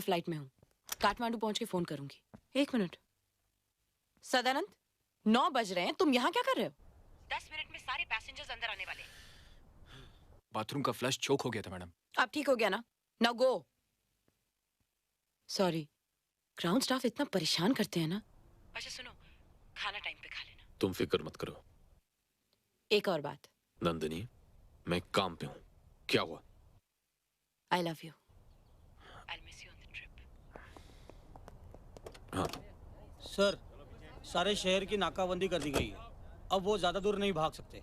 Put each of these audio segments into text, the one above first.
Flight में हूँ, काठमांडू पहुंच के फोन करूंगी। 1 मिनट। सदानंद, 9 बज रहे हैं, तुम यहाँ क्या कर रहे हो? 10 मिनट में सारे पैसेंजर्स अंदर आने वाले हैं। बाथरूम का फ्लश चोक हो गया था मैडम। अब ठीक हो गया ना? Now go. Sorry, ground staff इतना परेशान करते हैं ना। अच्छा सुनो, खाना टाइम पे खा लेना। तुम फिक्र मत करो। एक और बात। नंदिनी, मैं काम पे हूँ। क्या हुआ? आई love you. I miss you on the trip. हाँ सर, सारे शहर की नाकाबंदी कर दी गई है। अब वो ज्यादा दूर नहीं भाग सकते।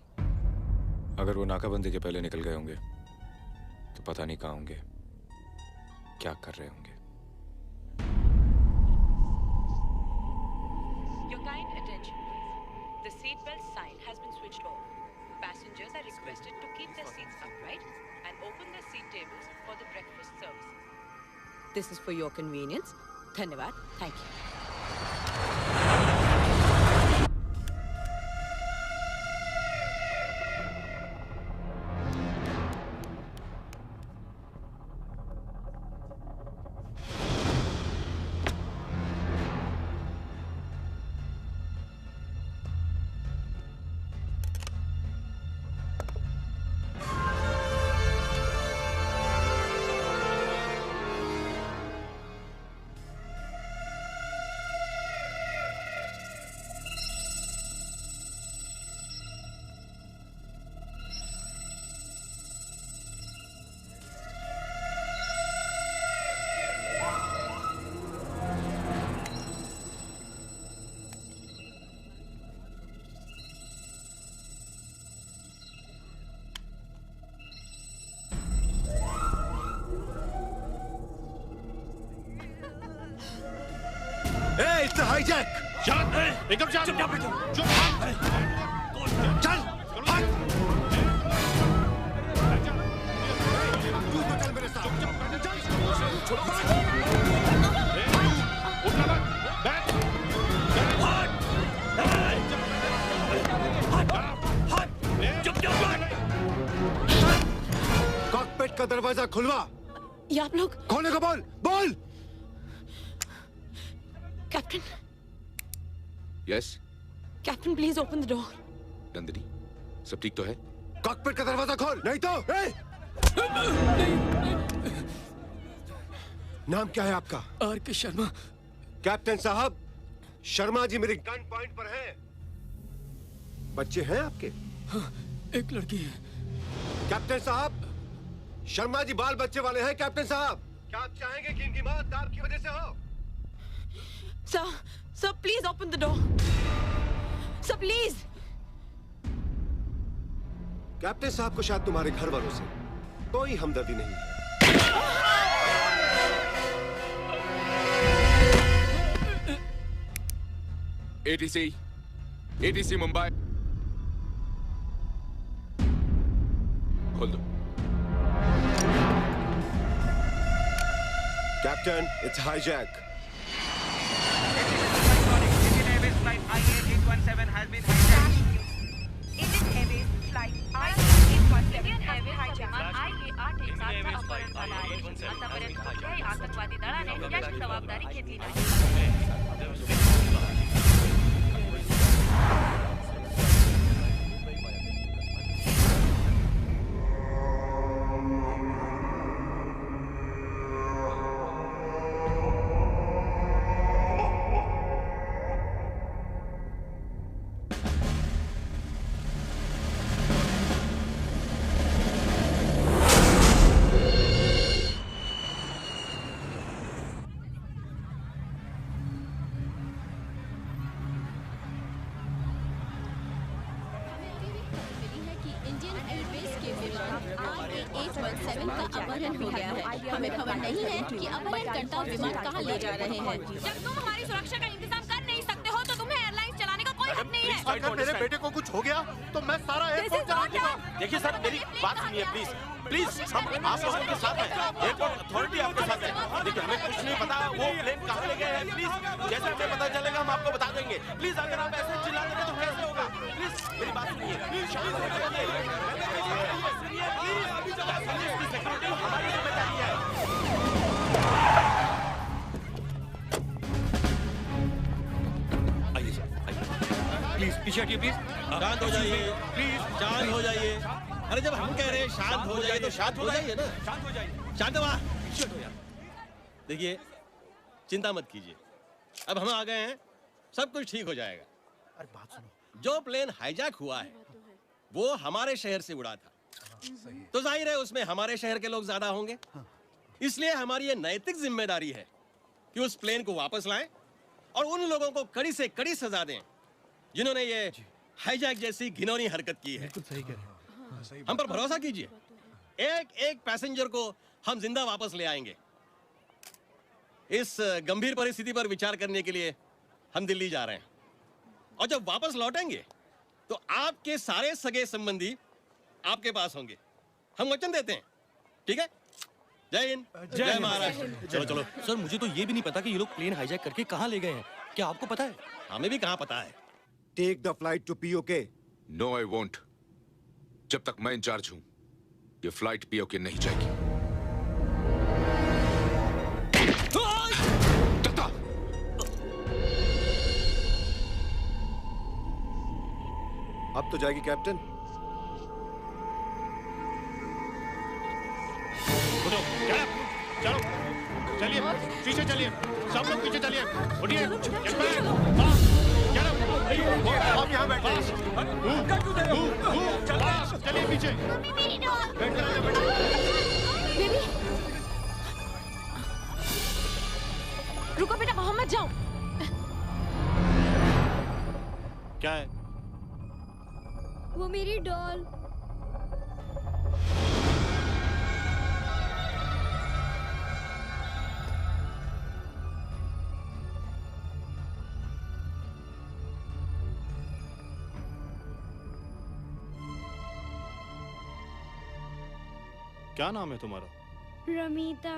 अगर वो नाकाबंदी के पहले निकल गए होंगे तो पता नहीं कहाँ होंगे, क्या कर रहे होंगे। Your kind attention, please. The seatbelt sign has been switched off. Passengers are requested to keep their seats upright and open their seat tables for the breakfast service. This is for your convenience. धन्यवाद. Thank you. Hey, it's a hijack! शांत है, एकदम शांत। चुप चल, चल, भाग! तू तो चल मेरे साथ। चल, भाग! उठना मत, बैठ। कॉकपिट का दरवाजा खुलवा। ये आप लोग? खोलने को बोल, बोल! Captain, yes captain please open the door. Nandini, सब ठीक तो है? कॉकपिट का दरवाजा खोल, नहीं तो नाम क्या है आपका? आर.के. शर्मा। कैप्टन साहब, शर्मा जी मेरे गन पॉइंट पर हैं। बच्चे हैं आपके? हाँ, एक लड़की है। कैप्टन साहब, शर्मा जी बाल बच्चे वाले हैं। कैप्टन साहब, क्या आप चाहेंगे कि इनकी मौत आपकी वजह से हो? Sir, please open the door. Sir, please. Captain साहब को शायद तुम्हारे घर वालों से कोई हमदर्दी नहीं है। एटीसी मुंबई, खोल दो। Captain, it's hijack. Indian Airways flight IA-817 has been hijacked. Indian Airways flight IA-817 विमान IA-817 चा अपहरण झाला आहे. आतापर्यंत कुठल्याही आतंकवादी दळाने याची जबाबदारी घेतली नाही. अपहरण हो गया है। हमें खबर नहीं है कि अपहरणकर्ता विमान कहाँ ले जा रहे हैं। जब तुम हमारी सुरक्षा का इंतजाम कर नहीं सकते हो तो तुम्हें एयरलाइंस चलाने का कोई हक नहीं है। अगर मेरे बेटे को कुछ हो गया तो मैं सारा एयरपोर्ट चला दूंगा। देखिए सर, मेरी बात सुनिए प्लीज प्लीज। हम आप लोगों के साथ हैं, एयरपोर्ट अथॉरिटी आपके साथ है। देखिए हमें कुछ नहीं पता वो प्लेन कहाँ ले गए हैं। प्लीज जैसे हमें पता चलेगा हम आपको बता देंगे। प्लीज अगर आप ऐसे चिल्ला देंगे तो कैसे होगा? प्लीज मेरी बात सुनिए, शांत हो जाइए। सुनिए प्लीज, सिक्योरिटी हमारी जिम्मेदारी है। पीछे हटिए प्लीज। शांत हो जाइए प्लीज, शांत हो जाइए। अरे जब हम कह रहे हैं शांत हो जाइए तो शांत हो जाइए ना। शांत हो जाइए। शांत हुआ। देखिए, चिंता मत कीजिए, अब हम आ गए हैं, सब कुछ ठीक हो जाएगा। अरे बात सुनो, जो प्लेन हाईजैक हुआ है वो हमारे शहर से उड़ा था, तो जाहिर है उसमें हमारे शहर के लोग ज्यादा होंगे। इसलिए हमारी ये नैतिक जिम्मेदारी है कि उस प्लेन को वापस लाएं और उन लोगों को कड़ी से कड़ी सजा दें जिन्होंने ये हाईजैक जैसी घिनौनी हरकत की है। सही कह रहे हैं। हम पर भरोसा कीजिए, एक एक पैसेंजर को हम जिंदा वापस ले आएंगे। इस गंभीर परिस्थिति पर विचार करने के लिए हम दिल्ली जा रहे हैं, और जब वापस लौटेंगे तो आपके सारे सगे संबंधी आपके पास होंगे, हम वचन देते हैं। ठीक है? जय हिंद, जय महाराष्ट्र। चलो चलो। सर मुझे तो ये भी नहीं पता कि ये लोग प्लेन हाईजैक करके कहाँ ले गए हैं, क्या आपको पता है? हमें भी कहाँ पता है। Take the flight to PoK. No I won't. जब तक मैं इंचार्ज हूं ये फ्लाइट पीओके नहीं जाएगी। अब तो जाएगी कैप्टन। चलो चलिए, पीछे चलिए, सब लोग पीछे चलिए। उठिए, आप यहाँ बैठे। चलिए पीछे। बेबी रुको बेटा, वहां मत जाओ। क्या है? वो मेरी डॉल। क्या नाम है तुम्हारा? रमीता।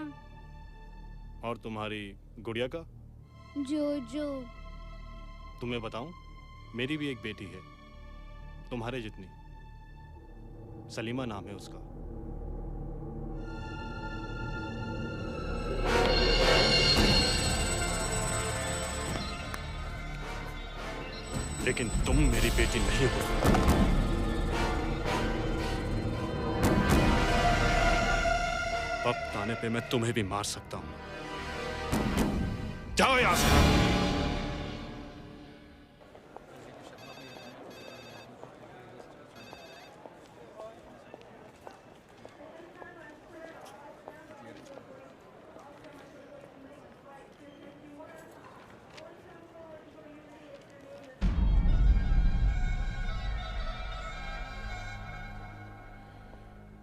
और तुम्हारी गुड़िया का? जोजो। तुम्हें बताऊं, मेरी भी एक बेटी है तुम्हारे जितनी, सलीमा नाम है उसका। लेकिन तुम मेरी बेटी नहीं हो। वक्त आने पे मैं तुम्हें भी मार सकता हूं। जाओ यहां से।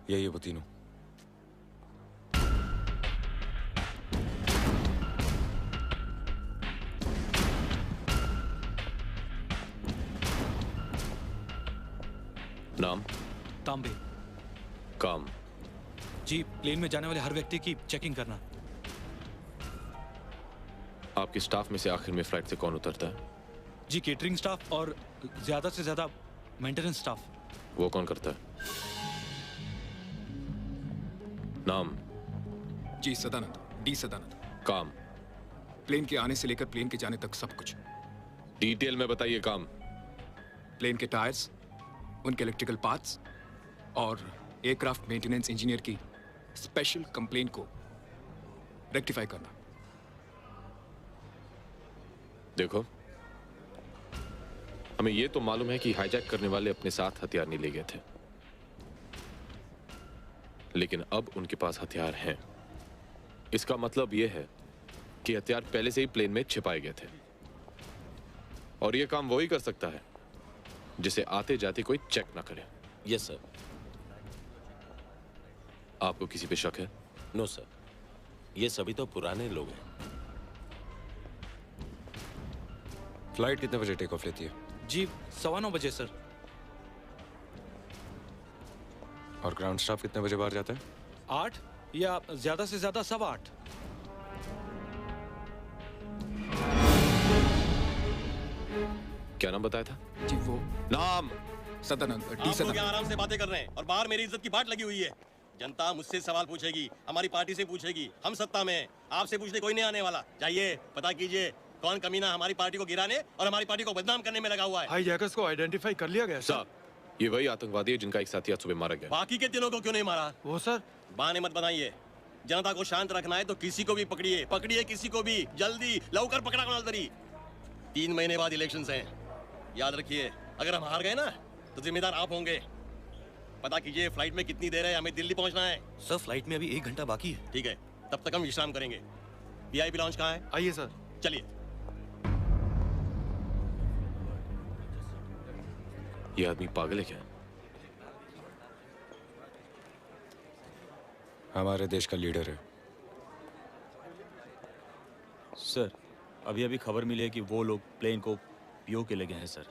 यही है वो तीनों। नाम? तांबे। काम? जी, प्लेन में जाने वाले हर व्यक्ति की चेकिंग करना। आपके स्टाफ में से आखिर में फ्लाइट से कौन उतरता है? जी, केटरिंग स्टाफ और ज्यादा से ज्यादा मेंटेनेंस स्टाफ। वो कौन करता है? नाम? जी सदानंद, डी सदानंद। काम? प्लेन के आने से लेकर प्लेन के जाने तक सब कुछ। डिटेल में बताइए। काम? प्लेन के टायर्स, उनके इलेक्ट्रिकल पार्ट्स और एयरक्राफ्ट मेंटेनेंस इंजीनियर की स्पेशल कंप्लेंट को रेक्टिफाई करना। देखो, हमें यह तो मालूम है कि हाईजैक करने वाले अपने साथ हथियार नहीं ले गए थे, लेकिन अब उनके पास हथियार हैं। इसका मतलब यह है कि हथियार पहले से ही प्लेन में छिपाए गए थे, और यह काम वही कर सकता है जिसे आते जाते कोई चेक ना करे। Yes sir. आपको किसी पे शक है? नो सर, ये सभी तो पुराने लोग हैं। फ्लाइट कितने बजे टेक ऑफ लेती है? जी 9:15 बजे सर। और ग्राउंड स्टाफ कितने बजे बाहर जाता है? 8 या ज्यादा से ज्यादा 8:15। क्या नाम बताया था? जी वो नाम? सदानंद, डी आप लोग सदानंद। यहाँ आराम से बातें कर रहे हैं और बाहर मेरी इज्जत की बाट लगी हुई है। जनता मुझसे सवाल पूछेगी, हमारी पार्टी से पूछेगी, हम सत्ता में हैं, आपसे पूछने कोई नहीं आने वाला। जाइए, पता कीजिए कौन कमीना हमारी पार्टी को गिराने और हमारी पार्टी को बदनाम करने में लगा हुआ है? हाईजैकर्स को आइडेंटिफाई कर लिया गया साहब, ये वही आतंकवादी है जिनका एक साथी आज सुबह मारा गया। बाकी के तीनों को क्यों नहीं मारा? वो सर, बहाने मत बनाइए। जनता को शांत रखना है तो किसी को भी पकड़िए, पकड़िए किसी को भी, जल्दी लवकर पकड़ा कोणालतरी। 3 महीने बाद इलेक्शंस हैं, याद रखिए। अगर हम हार गए ना तो जिम्मेदार आप होंगे। पता कीजिए फ्लाइट में कितनी देर है, हमें दिल्ली पहुंचना है। सर फ्लाइट में अभी 1 घंटा बाकी है। ठीक है, तब तक हम विश्राम करेंगे। वीआईपी लॉन्च कहाँ है? आइए सर। चलिए। ये आदमी पागल है क्या? हमारे देश का लीडर है। सर अभी अभी खबर मिली है कि वो लोग प्लेन को पीओ के ले गए हैं सर।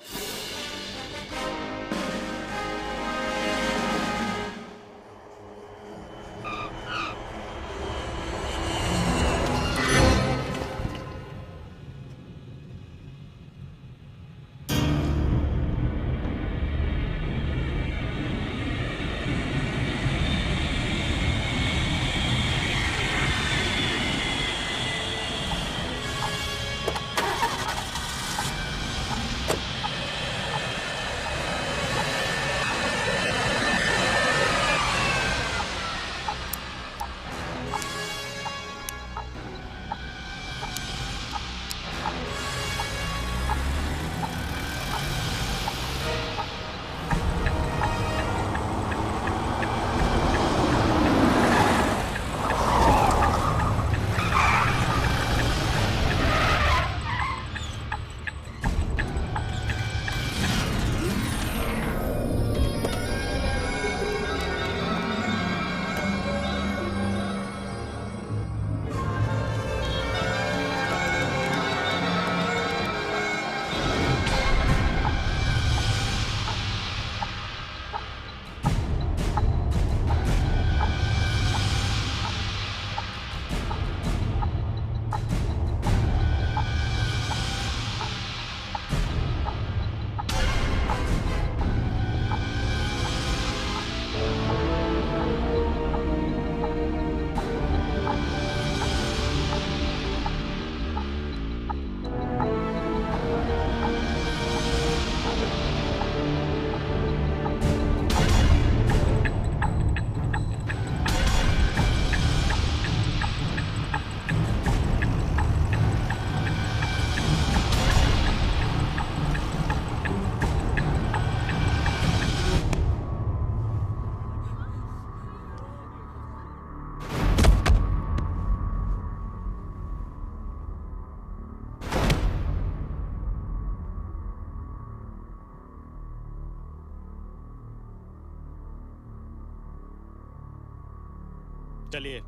चलिए।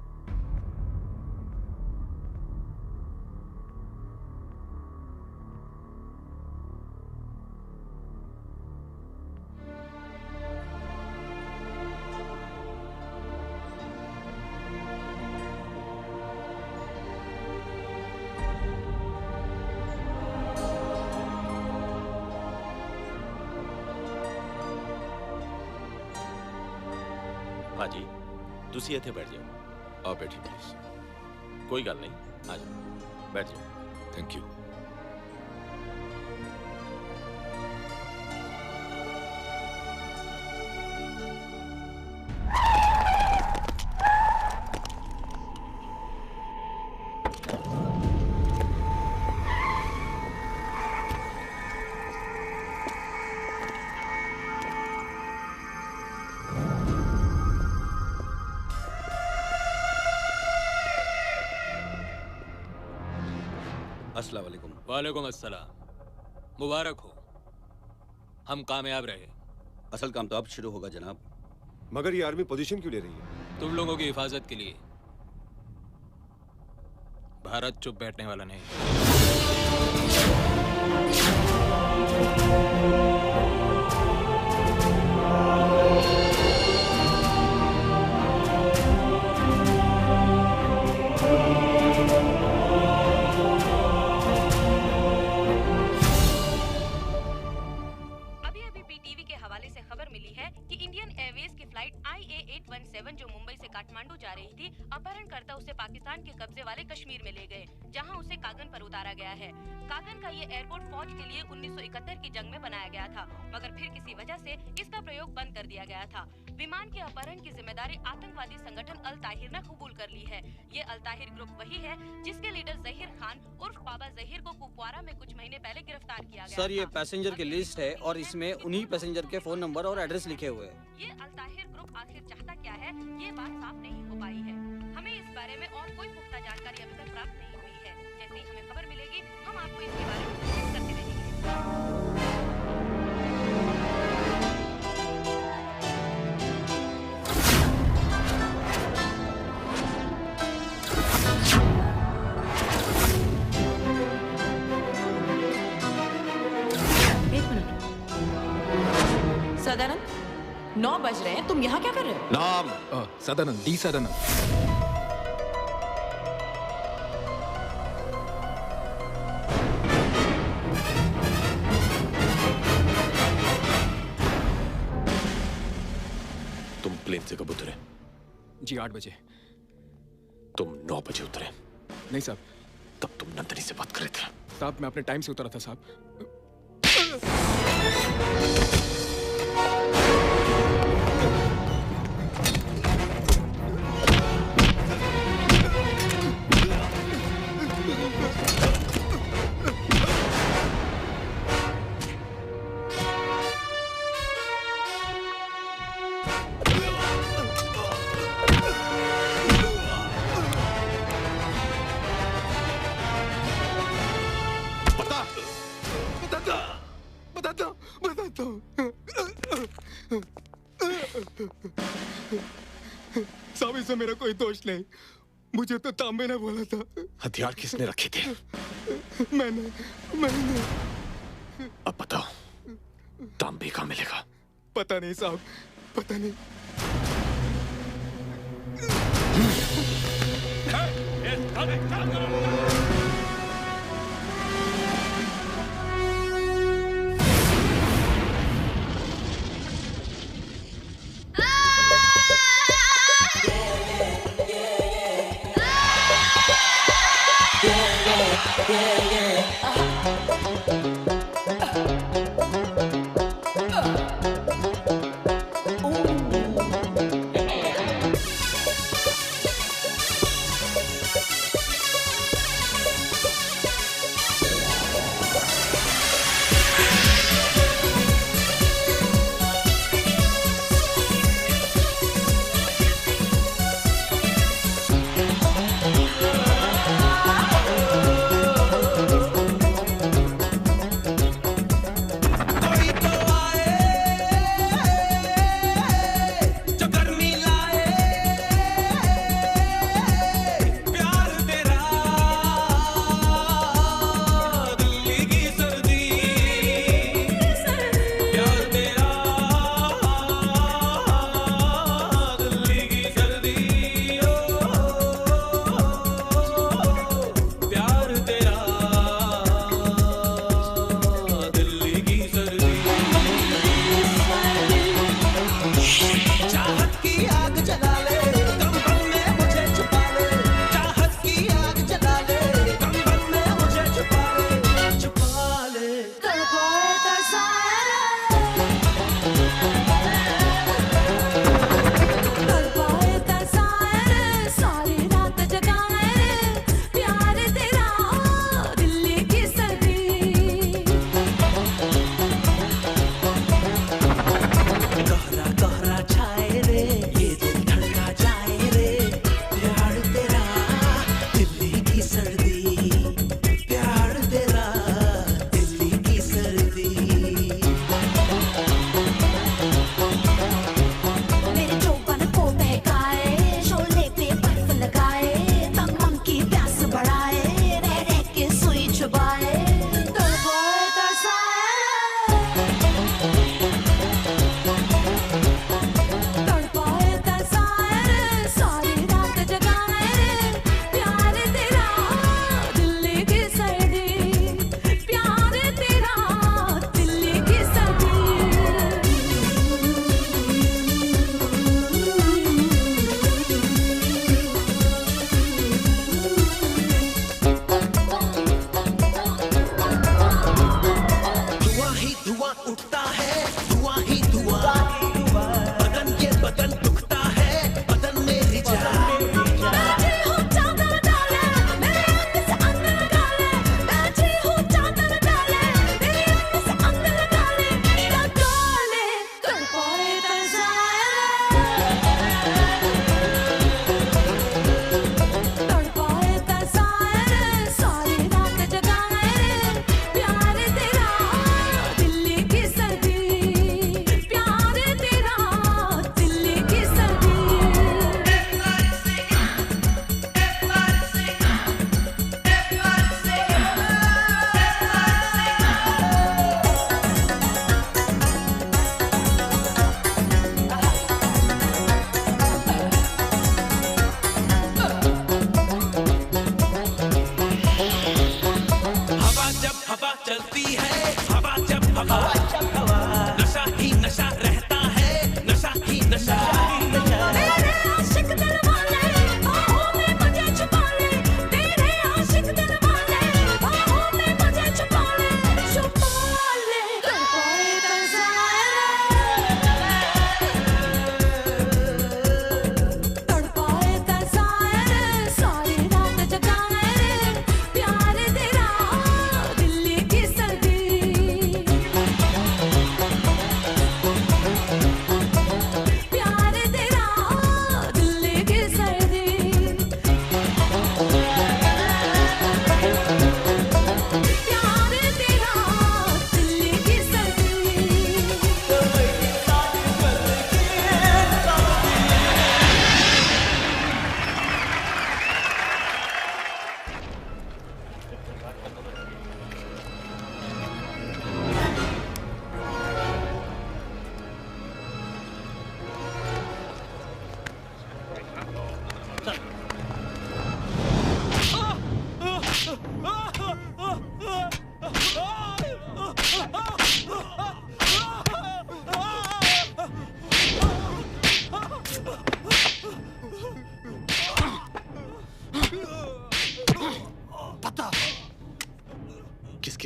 भाजी तुसी इत्थे बैठ जाओ। आप बैठिए प्लीज। कोई गल नहीं, आ जाओ, बैठ जाओ। Thank you. अस्सलाम वालेकुम। वालेकुम अस्सलाम। मुबारक हो, हम कामयाब रहे। असल काम तो अब शुरू होगा जनाब। मगर ये आर्मी पोजीशन क्यों ले रही है? तुम लोगों की हिफाजत के लिए। भारत चुप बैठने वाला नहीं। जो मुंबई से काठमांडू जा रही थी, अपहरणकर्ता उसे पाकिस्तान के कब्जे वाले कश्मीर में ले गए, जहां उसे कागन पर उतारा गया है। कागन का ये एयरपोर्ट फौज के लिए 1971 की जंग में बनाया गया था, मगर फिर किसी वजह से इसका प्रयोग बंद कर दिया गया था। विमान के अपहरण की जिम्मेदारी आतंकवादी संगठन अल ताहिर ने कबूल कर ली है। ये अल ताहिर ग्रुप वही है जिसके लीडर जहीर खान उर्फ बाबा जहीर को कुपवारा में कुछ महीने पहले गिरफ्तार किया गया। सर, ये पैसेंजर की लिस्ट है और इसमें उन्हीं पैसेंजर के फोन नंबर और एड्रेस लिखे हुए हैं। ये अल ताहिर ग्रुप आखिर चाहता क्या है, ये बात साफ नहीं हो पाई है। हमें इस बारे में और कोई पुख्ता जानकारी अभी तक प्राप्त नहीं हुई है। जैसे ही हमें खबर मिलेगी हम आपको इसके बारे में सूचित करते रहेंगे। सदानंद, 9 बज रहे हैं, तुम यहाँ क्या कर रहे हो? नाम सदानंद, डी सदानंद। तुम प्लेन से कब उतरे? जी 8 बजे। तुम 9 बजे उतरे? नहीं साहब। तब तुम नंदनी से बात कर रहे थे? साहब मैं अपने टाइम से उतरा था साहब। बताता हूँ। साहब इसमें मेरा कोई दोष नहीं, मुझे तो तांबे ने बोला था। हथियार किसने रखे थे? मैंने। अब बताओ, तांबे कहाँ मिलेगा? पता नहीं साहब, पता नहीं।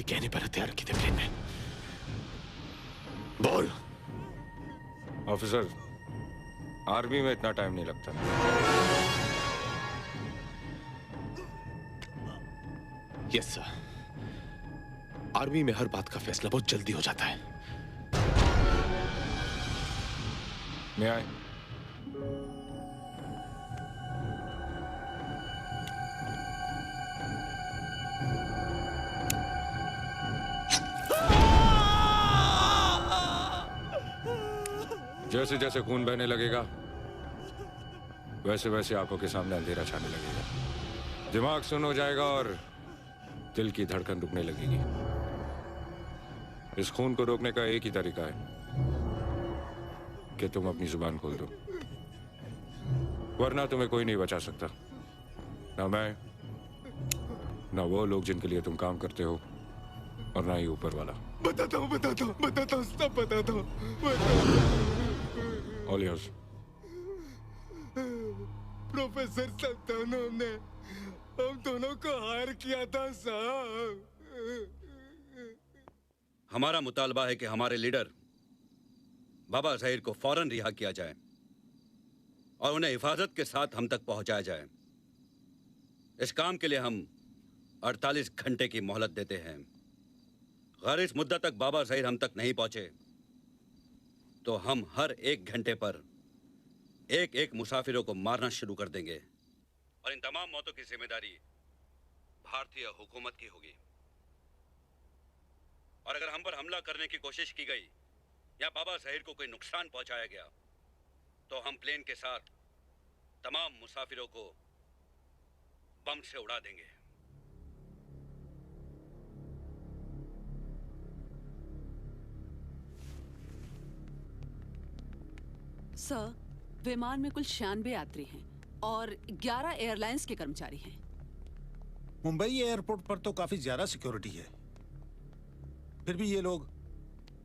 किसके कहने पर हथियार रखे थे प्लेन में? बोल। ऑफिसर, आर्मी में इतना टाइम नहीं लगता। Yes sir. आर्मी में हर बात का फैसला बहुत जल्दी हो जाता है। मैं आए। जैसे जैसे खून बहने लगेगा वैसे वैसे आंखों के सामने अंधेरा छाने लगेगा, दिमाग सुन्न हो जाएगा और दिल की धड़कन रुकने लगेगी। इस खून को रोकने का एक ही तरीका है कि तुम अपनी जुबान खोल दो, वरना तुम्हें कोई नहीं बचा सकता, ना मैं, ना वो लोग जिनके लिए तुम काम करते हो, और ना ही ऊपर वाला। बताता हूँ सब बताता हूँ। All yours. प्रोफेसर सल्तानों ने हम दोनों को हायर किया था साहब। हमारा मुतालबा है कि हमारे लीडर बाबा ज़हीर को फौरन रिहा किया जाए और उन्हें हिफाजत के साथ हम तक पहुंचाया जाए। इस काम के लिए हम 48 घंटे की मोहलत देते हैं। अगर इस मुद्दत तक बाबा ज़हीर हम तक नहीं पहुंचे तो हम हर 1 घंटे पर एक एक मुसाफिरों को मारना शुरू कर देंगे और इन तमाम मौतों की जिम्मेदारी भारतीय हुकूमत की होगी। और अगर हम पर हमला करने की कोशिश की गई या बाबा ज़हीर को कोई नुकसान पहुंचाया गया तो हम प्लेन के साथ तमाम मुसाफिरों को बम से उड़ा देंगे। सर, विमान में कुल 96 यात्री हैं और 11 एयरलाइंस के कर्मचारी हैं। मुंबई एयरपोर्ट पर तो काफी ज्यादा सिक्योरिटी है, फिर भी ये लोग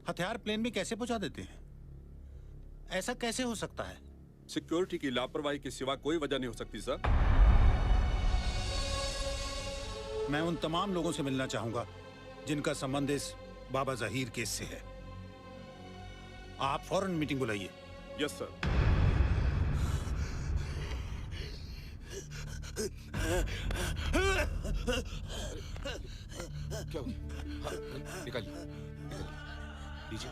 हथियार प्लेन में कैसे पहुंचा देते हैं? ऐसा कैसे हो सकता है? सिक्योरिटी की लापरवाही के सिवा कोई वजह नहीं हो सकती सर। मैं उन तमाम लोगों से मिलना चाहूंगा जिनका संबंध इस बाबा ज़हीर केस से है। आप फौरन मीटिंग बुलाइए। Yes sir. क्या हो गया? निकालिए, लीजिए,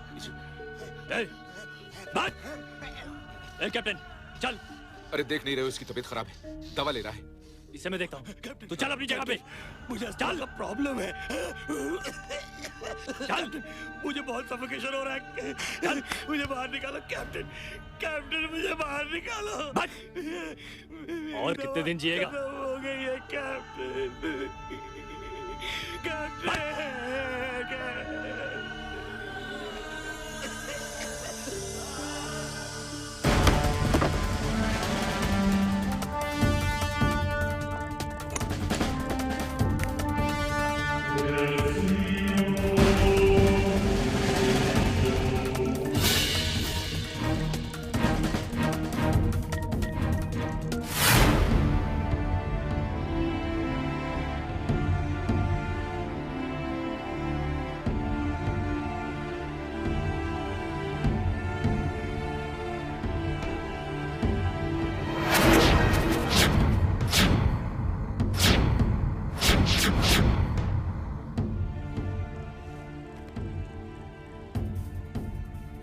कैप्टन चल। अरे देख नहीं रहे हो इसकी तबीयत खराब है, दवा ले रहा है। इसे मैं देखता हूँ। तू चल अपनी जगह पे। मुझे चल प्रॉब्लम है। चल, मुझे बहुत सफोकेशन हो रहा है। चल, मुझे बाहर निकालो कैप्टन। कैप्टन मुझे बाहर निकालो। और कितने दिन जिएगा? हो गई है कैप्टन। कैप्टन।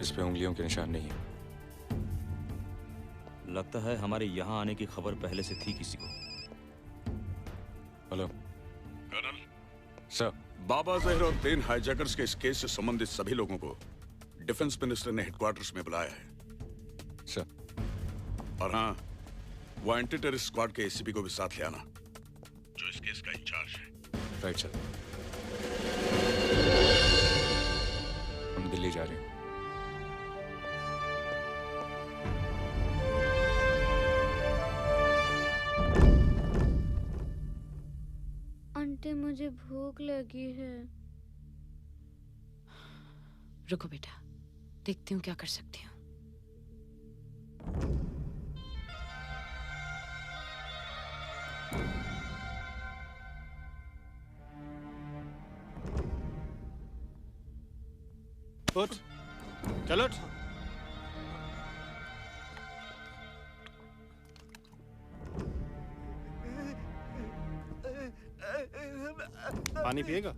इस पे उंगलियों के निशान नहीं है। लगता है हमारे यहाँ आने की खबर पहले से थी किसी को। Hello colonel sir. बाबा ज़हीर और प्लेन हाईजैकर्स के इस केस से संबंधित सभी लोगों को डिफेंस मिनिस्टर ने हेडक्वार्टर्स में बुलाया है सर। और हाँ, वो एंटी टेररिस्ट स्क्वाड के एसीपी को भी साथ ले आना जो इस केस का इंचार्ज है। Right sir. हम दिल्ली जा रहे हैं। आंटी मुझे भूख लगी है। रुको बेटा, देखती हूँ क्या कर सकती हूँ। उठ, चल उठ। पानी पिएगा?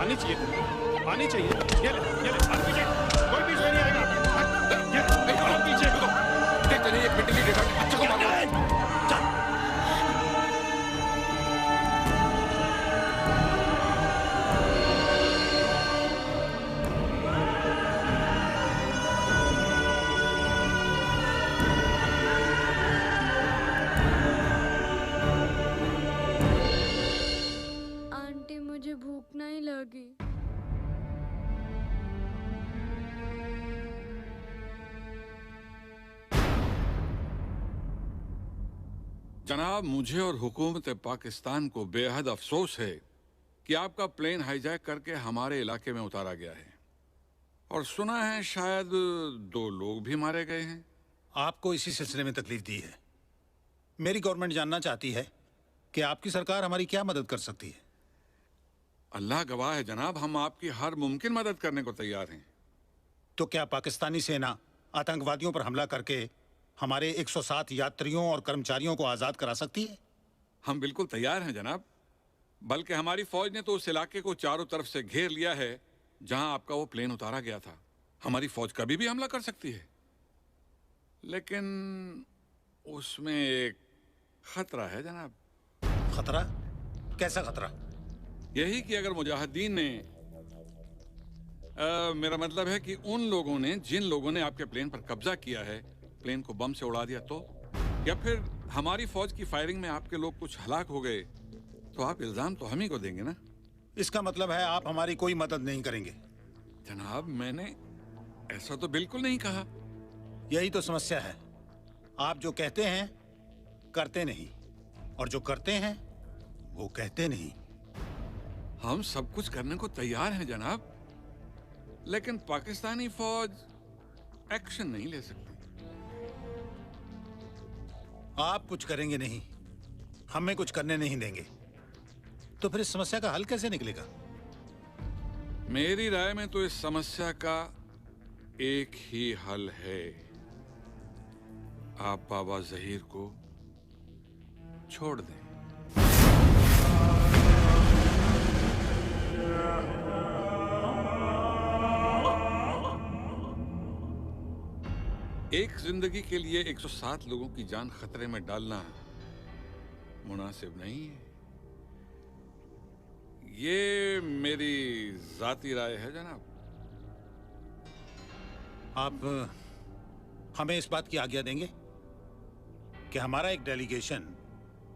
पानी चाहिए, पानी चाहिए। ये ले, पानी पीछे, कोई पीछे नहीं आएगा। ये पीछे देखते नहीं, एक मिनट के लिए देखा, अच्छे को मारो। चल। आंटी मुझे भूख नहीं लगी। जनाब, मुझे और हुकूमत पाकिस्तान को बेहद अफसोस है कि आपका प्लेन हाईजैक करके हमारे इलाके में उतारा गया है और सुना है शायद 2 लोग भी मारे गए हैं। आपको इसी सिलसिले में तकलीफ दी है। मेरी गवर्नमेंट जानना चाहती है कि आपकी सरकार हमारी क्या मदद कर सकती है। अल्लाह गवाह है जनाब, हम आपकी हर मुमकिन मदद करने को तैयार हैं। तो क्या पाकिस्तानी सेना आतंकवादियों पर हमला करके हमारे 107 यात्रियों और कर्मचारियों को आजाद करा सकती है? हम बिल्कुल तैयार हैं जनाब, बल्कि हमारी फौज ने तो उस इलाके को चारों तरफ से घेर लिया है जहां आपका वो प्लेन उतारा गया था। हमारी फौज कभी भी हमला कर सकती है, लेकिन उसमें एक खतरा है जनाब। खतरा? कैसा खतरा? यही कि अगर मुजाहिदीन ने मेरा मतलब है कि उन लोगों ने, जिन लोगों ने आपके प्लेन पर कब्जा किया है, प्लेन को बम से उड़ा दिया तो, या फिर हमारी फौज की फायरिंग में आपके लोग कुछ हलाक हो गए तो आप इल्जाम तो हम ही को देंगे ना। इसका मतलब है आप हमारी कोई मदद नहीं करेंगे? जनाब, मैंने ऐसा तो बिल्कुल नहीं कहा। यही तो समस्या है, आप जो कहते हैं करते नहीं, और जो करते हैं वो कहते नहीं। हम सब कुछ करने को तैयार हैं जनाब, लेकिन पाकिस्तानी फौज एक्शन नहीं ले सकती। आप कुछ करेंगे नहीं, हमें कुछ करने नहीं देंगे, तो फिर इस समस्या का हल कैसे निकलेगा? मेरी राय में तो इस समस्या का एक ही हल है, आप बाबा जहीर को छोड़ दें। एक जिंदगी के लिए 107 लोगों की जान खतरे में डालना मुनासिब नहीं है। ये मेरी जाती राय है जनाब। आप हमें इस बात की आज्ञा देंगे कि हमारा एक डेलीगेशन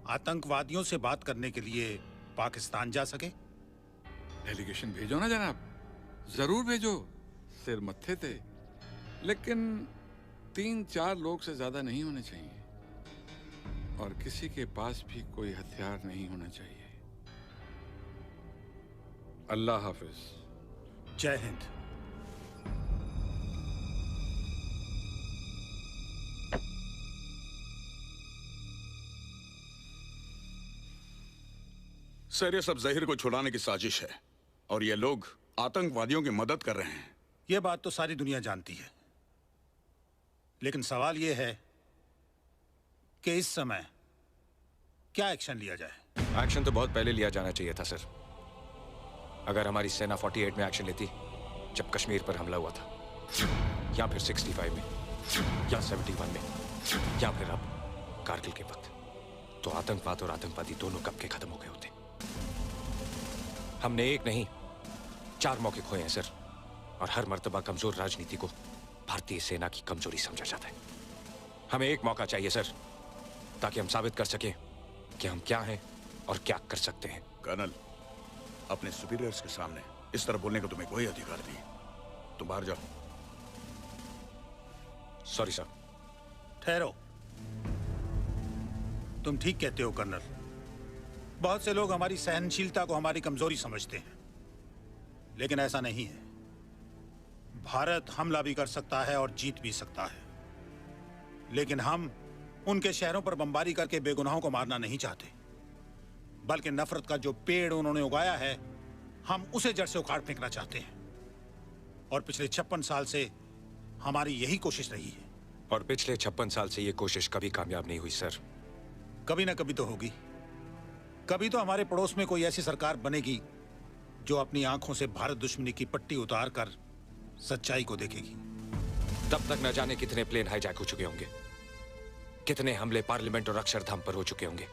आतंकवादियों से बात करने के लिए पाकिस्तान जा सके? डेलीगेशन भेजो ना जनाब, जरूर भेजो, सिर मत्थे थे, लेकिन 3-4 लोग से ज्यादा नहीं होने चाहिए और किसी के पास भी कोई हथियार नहीं होना चाहिए। अल्लाह हाफिज। जय हिंद। सर, ये सब जहीर को छुड़ाने की साजिश है और ये लोग आतंकवादियों की मदद कर रहे हैं। ये बात तो सारी दुनिया जानती है, लेकिन सवाल ये है कि इस समय क्या एक्शन लिया जाए? एक्शन तो बहुत पहले लिया जाना चाहिए था सर। अगर हमारी सेना 48 में एक्शन लेती, जब कश्मीर पर हमला हुआ था, या फिर 65 में, या 71 में, या फिर अब कारगिल के वक्त, तो आतंकवाद और आतंकवादी दोनों कब के खत्म हो गए होते। हमने एक नहीं 4 मौके खोए हैं सर, और हर मर्तबा कमजोर राजनीति को भारतीय सेना की कमजोरी समझा जाता है। हमें एक मौका चाहिए सर, ताकि हम साबित कर सकें कि हम क्या हैं और क्या कर सकते हैं। कर्नल, अपने सुपीरियर्स के सामने इस तरह बोलने का तुम्हें कोई अधिकार नहीं। तुम बाहर जाओ। Sorry sir. ठहरो, तुम ठीक कहते हो कर्नल। बहुत से लोग हमारी सहनशीलता को हमारी कमजोरी समझते हैं, लेकिन ऐसा नहीं है। भारत हमला भी कर सकता है और जीत भी सकता है, लेकिन हम उनके शहरों पर बमबारी करके बेगुनाहों को मारना नहीं चाहते, बल्कि नफरत का जो पेड़ उन्होंने उगाया है हम उसे जड़ से उखाड़ फेंकना चाहते हैं। और पिछले 56 साल से हमारी यही कोशिश रही है। और पिछले 56 साल से ये कोशिश कभी कामयाब नहीं हुई सर। कभी ना कभी तो होगी। कभी तो हमारे पड़ोस में कोई ऐसी सरकार बनेगी जो अपनी आंखों से भारत दुश्मनी की पट्टी उतार कर सच्चाई को देखेगी। तब तक न जाने कितने प्लेन हाईजैक हो चुके होंगे, कितने हमले पार्लियामेंट और अक्षरधाम पर हो चुके होंगे,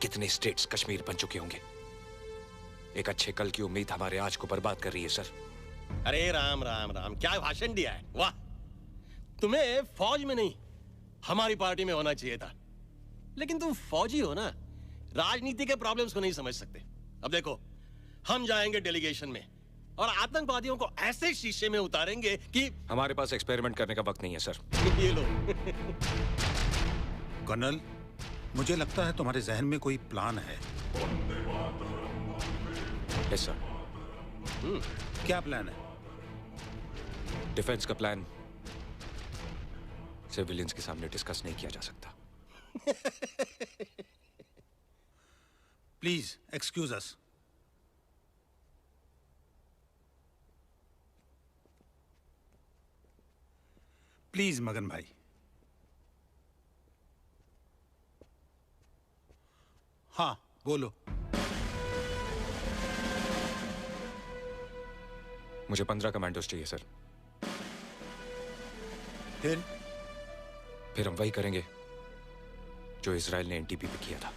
कितने स्टेट्स कश्मीर बन चुके होंगे। एक अच्छे कल की उम्मीद हमारे आज को बर्बाद कर रही है सर। अरे राम राम राम, क्या भाषण दिया है, वाह। तुम्हें फौज में नहीं हमारी पार्टी में होना चाहिए था, लेकिन तुम फौजी हो ना, राजनीति के प्रॉब्लम्स को नहीं समझ सकते। अब देखो, हम जाएंगे डेलीगेशन में और आतंकवादियों को ऐसे शीशे में उतारेंगे कि हमारे पास एक्सपेरिमेंट करने का वक्त नहीं है सर। ये लो। कर्नल, मुझे लगता है तुम्हारे जहन में कोई प्लान है। Yes sir. क्या प्लान है? डिफेंस का प्लान सिविलियंस के सामने डिस्कस नहीं किया जा सकता। Please excuse us. प्लीज मगन भाई। हाँ बोलो। मुझे 15 कमांडोज चाहिए सर। फिर हम वही करेंगे जो इजराइल ने एनटीपी पे किया था।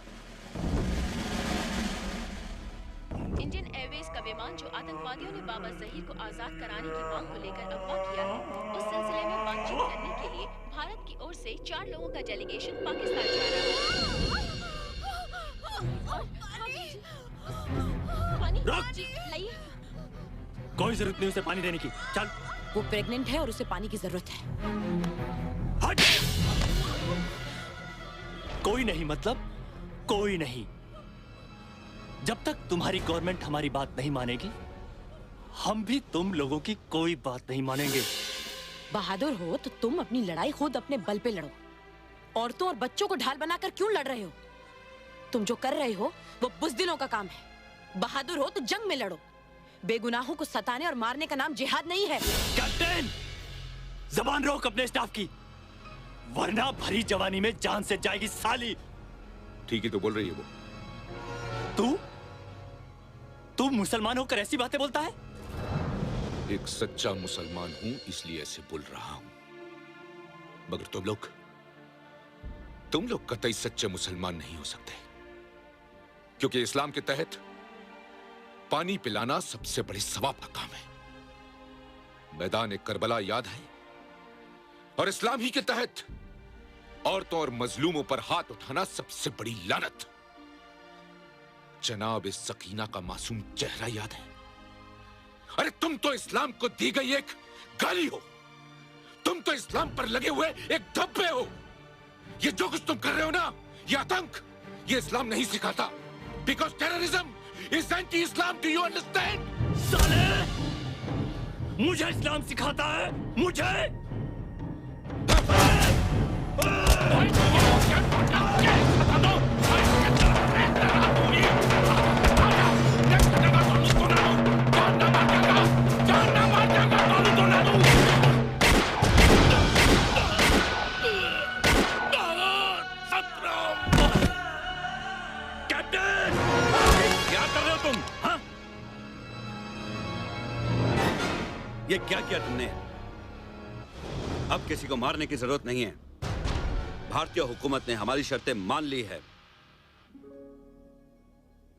इंडियन एयरवेज का विमान जो आतंकवादियों ने बाबा जहीर को आजाद कराने की मांग को लेकर अगवा किया है, उस सिलसिले में बातचीत करने के लिए भारत की ओर से 4 लोगों का डेलीगेशन पाकिस्तान जा रहा है। लाइए। कोई जरूरत नहीं उसे पानी देने की, चल। वो प्रेग्नेंट है और उसे पानी की जरूरत है। हट! कोई नहीं मतलब कोई नहीं। जब तक तुम्हारी गवर्नमेंट हमारी बात नहीं मानेगी, हम भी तुम लोगों की कोई बात नहीं मानेंगे। बहादुर हो तो तुम अपनी लड़ाई खुद अपने बल पे लड़ो। औरतों और बच्चों को ढाल बनाकर क्यों लड़ रहे हो? तुम जो कर रहे हो वो बुज़दिलों का काम है। बहादुर हो तो जंग में लड़ो। बेगुनाहों को सताने और मारने का नाम जिहाद नहीं है। कैप्टन, जबान रोक अपने स्टाफ की, वरना भरी जवानी में जान से जाएगी साली। ठीक ही तो बोल रही है वो। तू मुसलमान होकर ऐसी बातें बोलता है? एक सच्चा मुसलमान हूं इसलिए ऐसे बोल रहा हूं, मगर तुम लोग कतई सच्चे मुसलमान नहीं हो सकते, क्योंकि इस्लाम के तहत पानी पिलाना सबसे बड़े सवाब का काम है। मैदान करबला याद है? और इस्लाम ही के तहत औरतों और मजलूमों पर हाथ उठाना सबसे बड़ी लानत। जनाब इस सकीना का मासूम चेहरा याद है? अरे तुम तो इस्लाम को दी गई एक गाली हो, तुम तो इस्लाम पर लगे हुए एक धब्बे हो। ये जो कुछ तुम कर रहे हो ना, ये आतंक, ये इस्लाम नहीं सिखाता। Because terrorism is anti Islam, do you understand? साले, मुझे इस्लाम सिखाता है, मुझे? ये क्या किया तुमने? अब किसी को मारने की जरूरत नहीं है। भारतीय हुकूमत ने हमारी शर्तें मान ली है।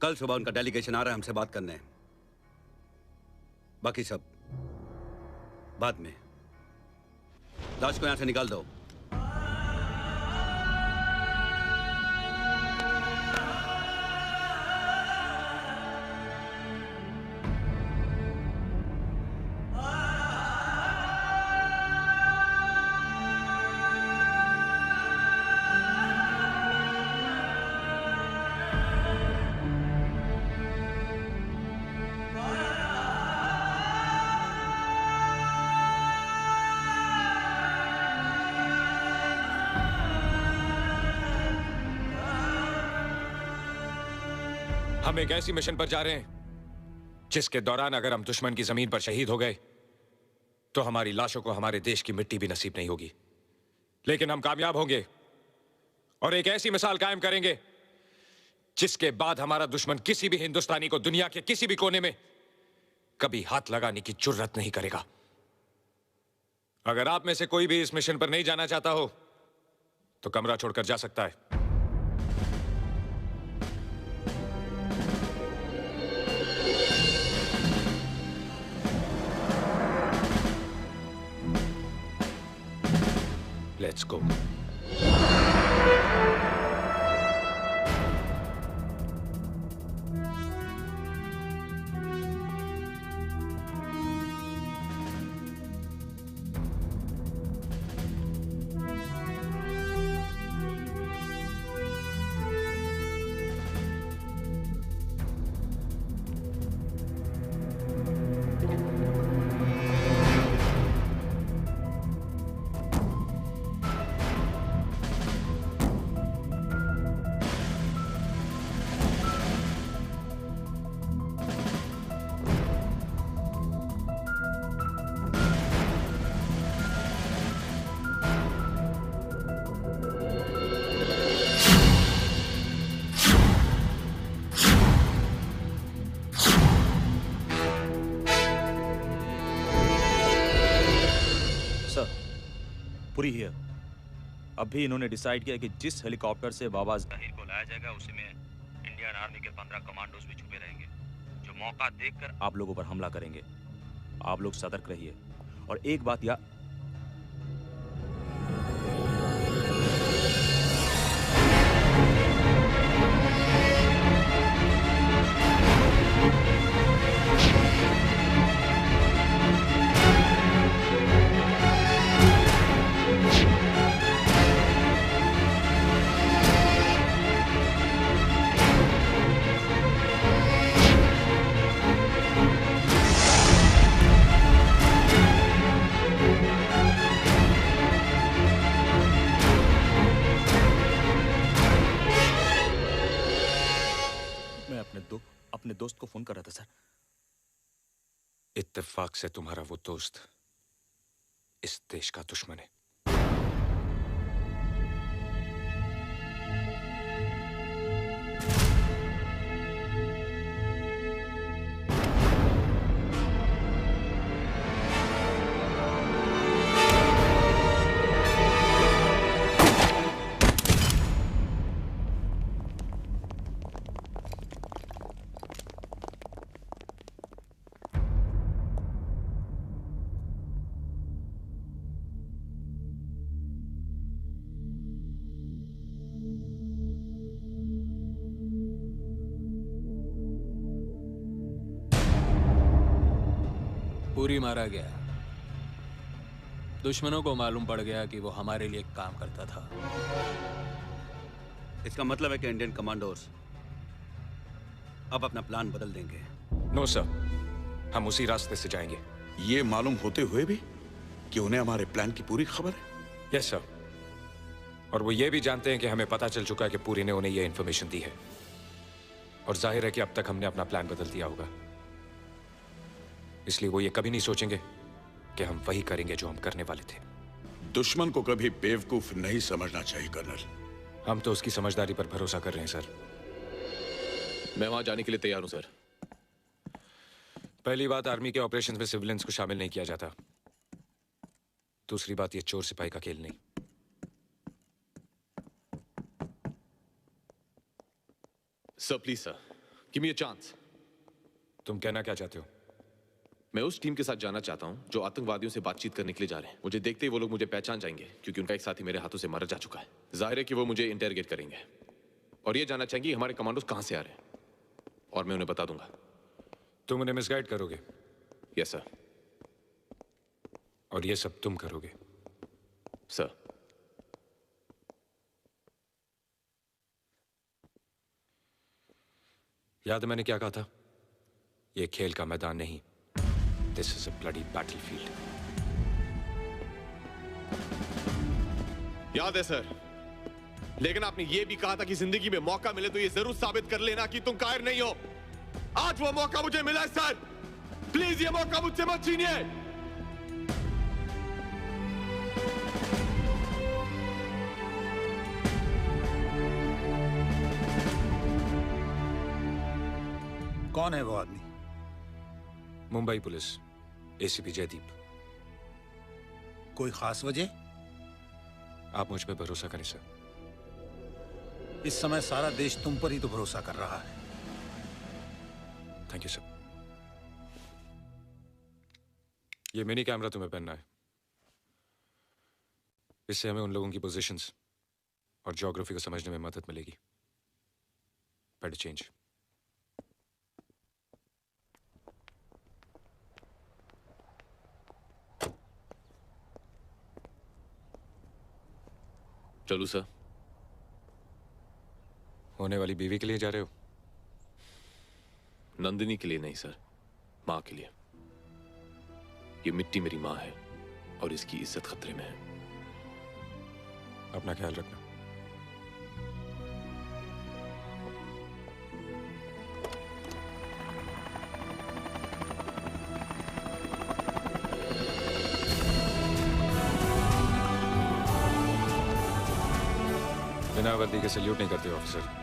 कल सुबह उनका डेलीगेशन आ रहा है हमसे बात करने। बाकी सब बाद में। लाश को यहां से निकाल दो। हम एक ऐसी मिशन पर जा रहे हैं जिसके दौरान अगर हम दुश्मन की जमीन पर शहीद हो गए तो हमारी लाशों को हमारे देश की मिट्टी भी नसीब नहीं होगी, लेकिन हम कामयाब होंगे और एक ऐसी मिसाल कायम करेंगे जिसके बाद हमारा दुश्मन किसी भी हिंदुस्तानी को दुनिया के किसी भी कोने में कभी हाथ लगाने की जुर्रत नहीं करेगा। अगर आप में से कोई भी इस मिशन पर नहीं जाना चाहता हो तो कमरा छोड़कर जा सकता है। Let's go. पुरी हियर। अभी इन्होंने डिसाइड किया कि जिस हेलीकॉप्टर से बाबा ज़हीर को लाया जाएगा उसी में इंडियन आर्मी के 15 कमांडोज भी छुपे रहेंगे, जो मौका देखकर आप लोगों पर हमला करेंगे। आप लोग सतर्क रहिए। और एक बात याद, अपने दोस्त को फोन कर रहा था सर। इत्तेफाक से तुम्हारा वो दोस्त इस देश का दुश्मन है। पूरी मारा गया। दुश्मनों को मालूम पड़ गया कि वो हमारे लिए काम करता था। इसका मतलब है कि इंडियन कमांडोज अब अपना प्लान बदल देंगे। नो सर, हम उसी रास्ते से जाएंगे। ये मालूम होते हुए भी कि उन्हें हमारे प्लान की पूरी खबर है? यस सर, और वो ये भी जानते हैं कि हमें पता चल चुका है कि पूरी ने उन्हें ये इन्फॉर्मेशन दी है, और जाहिर है कि अब तक हमने अपना प्लान बदल दिया होगा। इसलिए वो ये कभी नहीं सोचेंगे कि हम वही करेंगे जो हम करने वाले थे। दुश्मन को कभी बेवकूफ नहीं समझना चाहिए कर्नल। हम तो उसकी समझदारी पर भरोसा कर रहे हैं सर। मैं वहां जाने के लिए तैयार हूं सर। पहली बात, आर्मी के ऑपरेशंस में सिविलियंस को शामिल नहीं किया जाता। दूसरी बात, ये चोर सिपाही का खेल नहीं। Sir please sir, give me a chance. तुम कहना क्या चाहते हो? मैं उस टीम के साथ जाना चाहता हूं जो आतंकवादियों से बातचीत करने के लिए जा रहे हैं। मुझे देखते ही वो लोग मुझे पहचान जाएंगे, क्योंकि उनका एक साथी मेरे हाथों से मारा जा चुका है। जाहिर है कि वो मुझे इंटरोगेट करेंगे और ये जानना चाहेंगे हमारे कमांडोज कहां से आ रहे हैं, और मैं उन्हें बता दूंगा। तुम उन्हें मिसगाइड करोगे? Yes sir. और ये सब तुम करोगे? सर। याद है मैंने क्या कहा था? ये खेल का मैदान नहीं, This is a bloody battlefield. याद है सर, लेकिन आपने ये भी कहा था कि जिंदगी में मौका मिले तो ये जरूर साबित कर लेना कि तुम कायर नहीं हो। आज वो मौका मुझे मिला है सर, प्लीज ये मौका मुझसे मत छीनिए। कौन है वो आदमी? Mumbai police ACP Jaideep. कोई खास वजह? आप मुझ पे भरोसा करें सर। इस समय सारा देश तुम पर ही तो भरोसा कर रहा है। Thank you sir. ये मिनी कैमरा तुम्हें पहनना है। इससे हमें उन लोगों की पोजीशंस और ज्योग्राफी को समझने में मदद मिलेगी। Better change. चलू सर? होने वाली बीवी के लिए जा रहे हो? नंदिनी के लिए नहीं सर, मां के लिए। ये मिट्टी मेरी मां है और इसकी इज्जत खतरे में है। अपना ख्याल रखना। बिना वर्दी के सल्यूट नहीं करते ऑफिसर।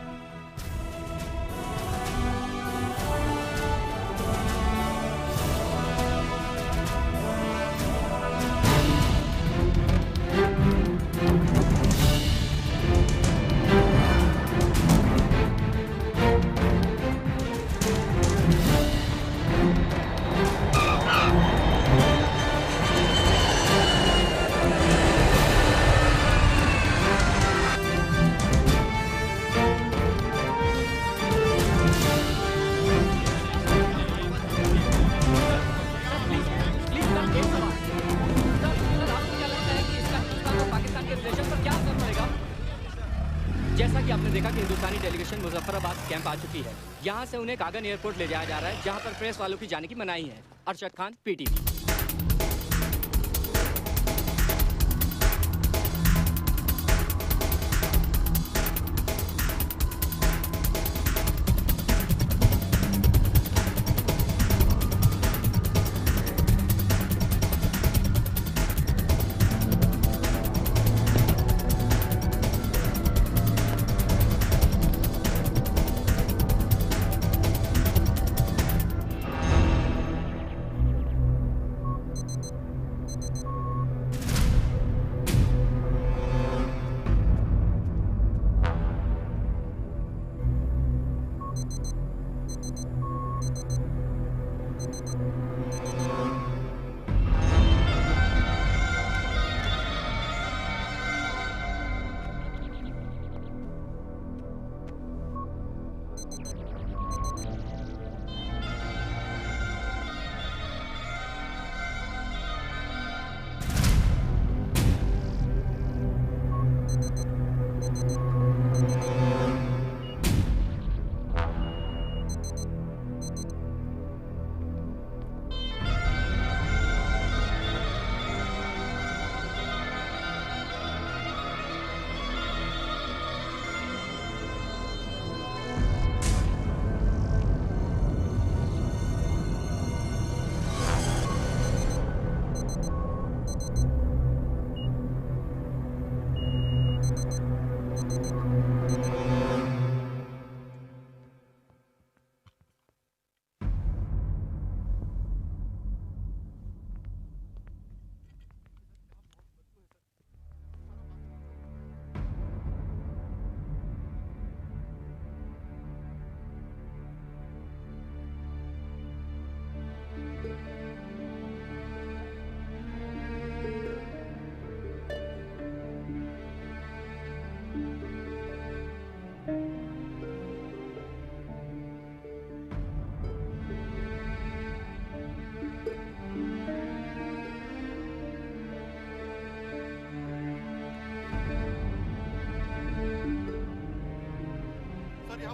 जैसा कि आपने देखा कि हिंदुस्तानी डेलीगेशन मुजफ्फराबाद कैंप आ चुकी है। यहाँ से उन्हें कागन एयरपोर्ट ले जाया जा रहा है, जहाँ पर प्रेस वालों की जाने की मनाही है। अरशद खान, पीटीवी।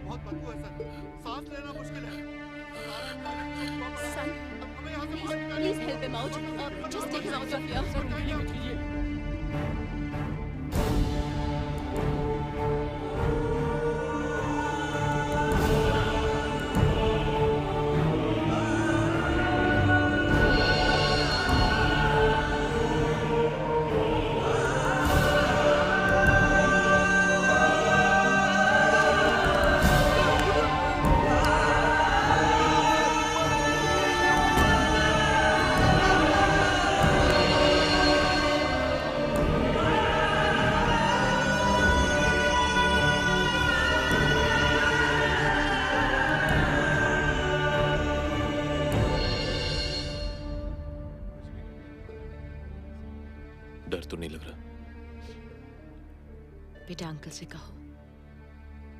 बहुत बदबू है सर, सांस लेना मुश्किल है। Please help him out. Just take him out of here. तो नहीं लग रहा। बेटा अंकल से कहो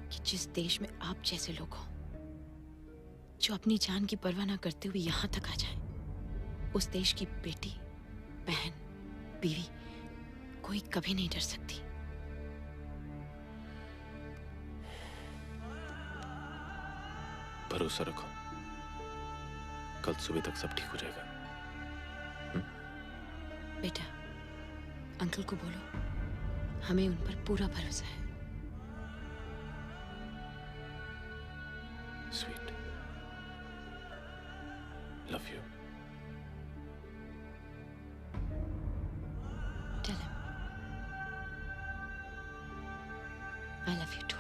कि जिस देश में आप जैसे लोग हो जो अपनी जान की परवाह ना करते हुए यहां तक आ जाए, उस देश की बेटी, बहन, बीवी कोई कभी नहीं डर सकती। भरोसा रखो, कल सुबह तक सब ठीक हो जाएगा। बेटा अंकल को बोलो हमें उन पर पूरा भरोसा है। Sweet, love you. Tell him I love you too.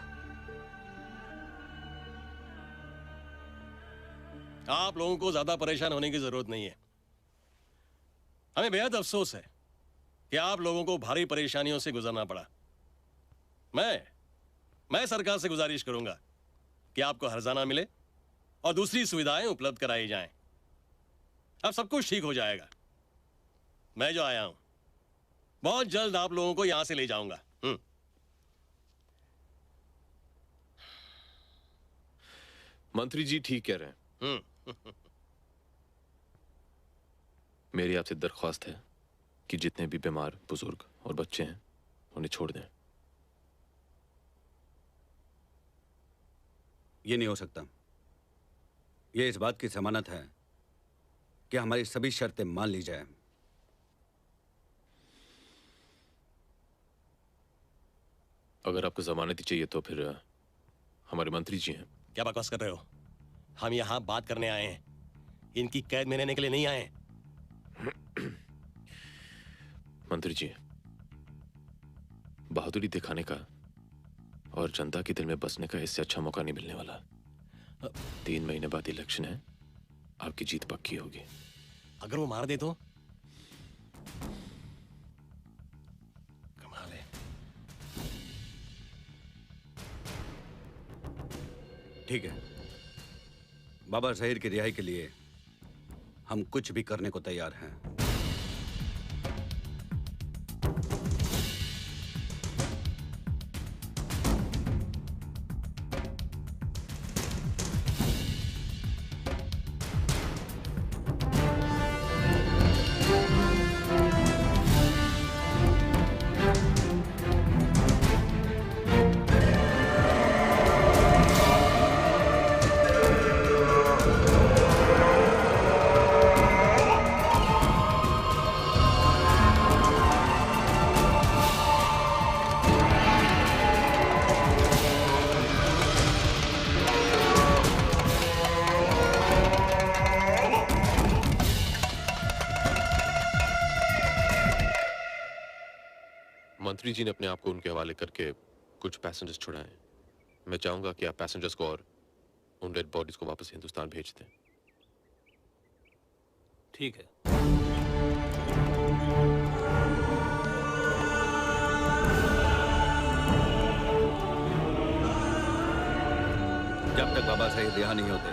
आप लोगों को ज्यादा परेशान होने की जरूरत नहीं है। हमें बेहद अफसोस है कि आप लोगों को भारी परेशानियों से गुजरना पड़ा। मैं सरकार से गुजारिश करूंगा कि आपको हर्जाना मिले और दूसरी सुविधाएं उपलब्ध कराई जाएं। अब सब कुछ ठीक हो जाएगा। मैं जो आया हूं बहुत जल्द आप लोगों को यहां से ले जाऊंगा। मंत्री जी ठीक कह रहे हैं। मेरी आपसे दरख्वास्त है कि जितने भी बीमार, बुजुर्ग और बच्चे हैं उन्हें छोड़ दें। ये नहीं हो सकता। ये इस बात की जमानत है कि हमारी सभी शर्तें मान ली जाए। अगर आपको जमानत ही चाहिए तो फिर हमारे मंत्री जी हैं। क्या बकवास कर रहे हो? हम यहां बात करने आए हैं, इनकी कैद में रहने के लिए नहीं आए। मंत्री जी, बहादुरी दिखाने का और जनता के दिल में बसने का इससे अच्छा मौका नहीं मिलने वाला। 3 महीने बाद इलेक्शन है, आपकी जीत पक्की होगी। अगर वो मार दे तो? कमाल है। ठीक है, बाबा ज़हीर की रिहाई के लिए हम कुछ भी करने को तैयार हैं। मंत्री जी ने अपने आप को उनके हवाले करके कुछ पैसेंजर्स छुड़ाए। मैं चाहूंगा कि आप पैसेंजर्स को और उन डेड बॉडीज को वापस हिंदुस्तान भेज दें। ठीक है। जब तक बाबा ज़हीर रिहा नहीं होते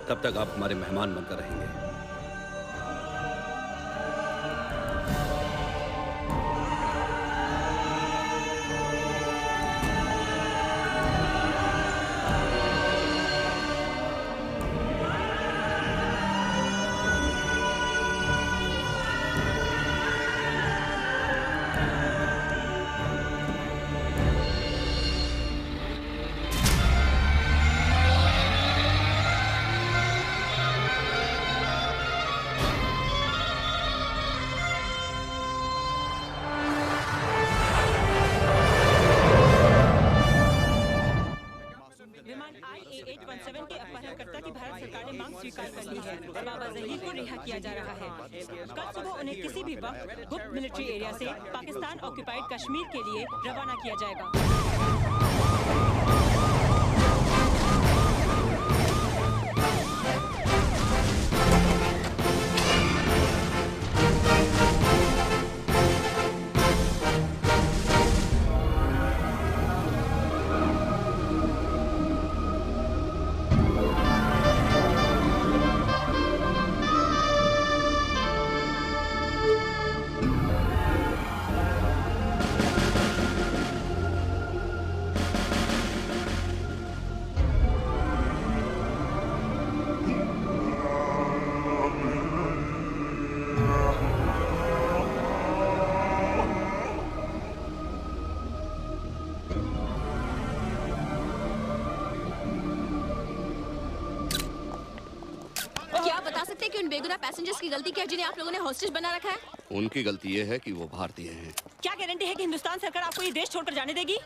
तब तक आप हमारे मेहमान बनकर रहेंगे। पाकिस्तान ऑक्यूपाइड कश्मीर के लिए रवाना किया जाएगा। बेगुनाह पैसेंजर्स की गलती क्या जिन्हें आप लोगों ने हॉस्टेज बना रखा है? उनकी गलती ये है कि वो भारतीय हैं। क्या गारंटी है कि हिंदुस्तान सरकार आपको ये देश छोड़कर जाने देगी?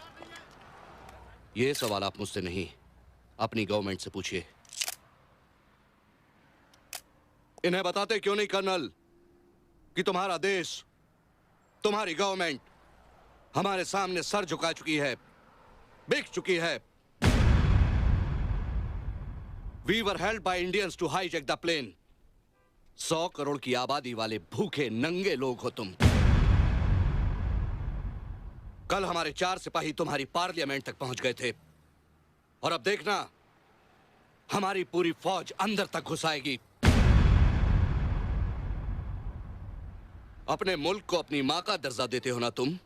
ये सवाल आप मुझसे नहीं, अपनी गवर्नमेंट से पूछिए। इन्हें बताते क्यों नहीं कर्नल कि तुम्हारा देश, तुम्हारी गवर्नमेंट हमारे सामने सर झुका चुकी है, बिक चुकी है। We were held by Indians to hijack the plane. 100 crore की आबादी वाले भूखे नंगे लोग हो तुम। कल हमारे 4 सिपाही तुम्हारी पार्लियामेंट तक पहुंच गए थे, और अब देखना हमारी पूरी फौज अंदर तक घुस आएगी। अपने मुल्क को अपनी मां का दर्जा देते हो ना तुम?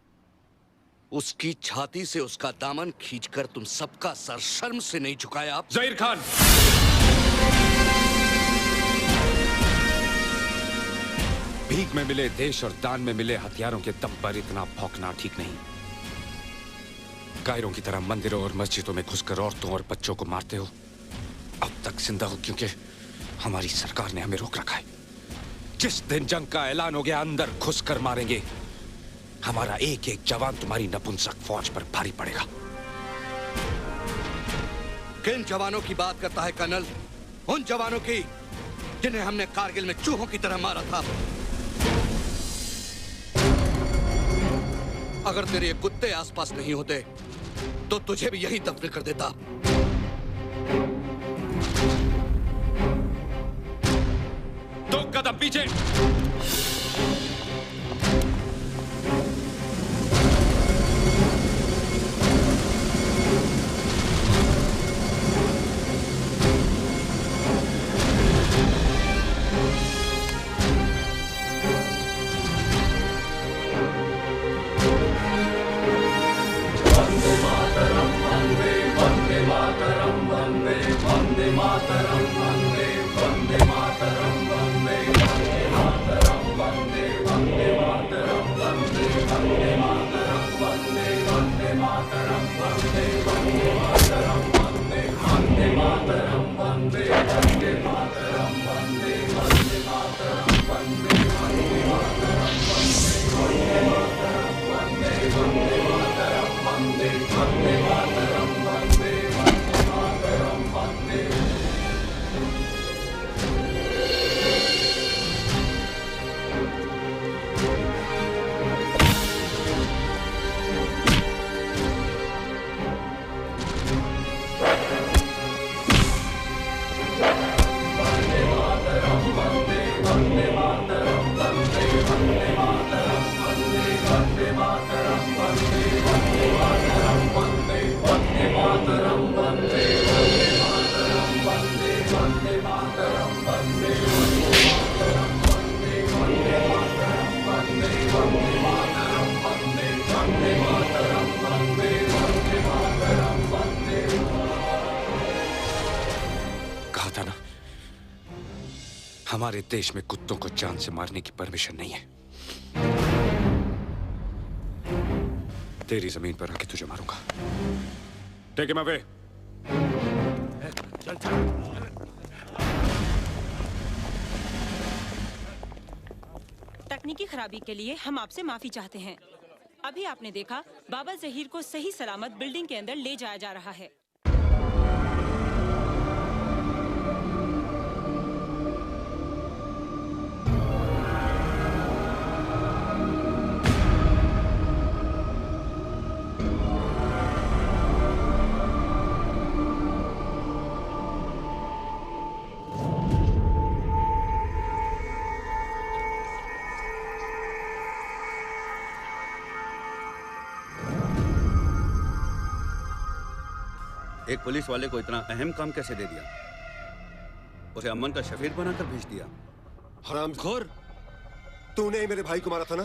उसकी छाती से उसका दामन खींचकर तुम सबका सर शर्म से नहीं झुकाया। आप ज़हीर खान, भीख में मिले देश और दान में मिले हथियारों के दम पर इतना भौंकना ठीक नहीं। कायरों की तरह मंदिरों और मस्जिदों में घुसकर औरतों और बच्चों को मारते हो। अब तक जिंदा हो क्योंकि हमारी सरकार ने हमें रोक रखा है। जिस दिन जंग का ऐलान हो गया अंदर घुसकर मारेंगे। हमारा एक एक जवान तुम्हारी नपुंसक फौज पर भारी पड़ेगा। किन जवानों की बात करता है कर्नल? उन जवानों की जिन्हें हमने कारगिल में चूहों की तरह मारा था। अगर तेरे ये कुत्ते आसपास नहीं होते तो तुझे भी यही दफन कर देता। 2 कदम पीछे। हमारे देश में कुत्तों को जान से मारने की परमिशन नहीं है। तेरी जमीन पर आके तुझे मारूंगा। Take him away. चल चल। तकनीकी खराबी के लिए हम आपसे माफी चाहते हैं। अभी आपने देखा बाबा जहीर को सही सलामत बिल्डिंग के अंदर ले जाया जा रहा है। एक पुलिस वाले को इतना अहम काम कैसे दे दिया? उसे अमन का शफीर बनाकर भेज दिया। हरामखोर, तूने ही मेरे भाई को मारा था ना?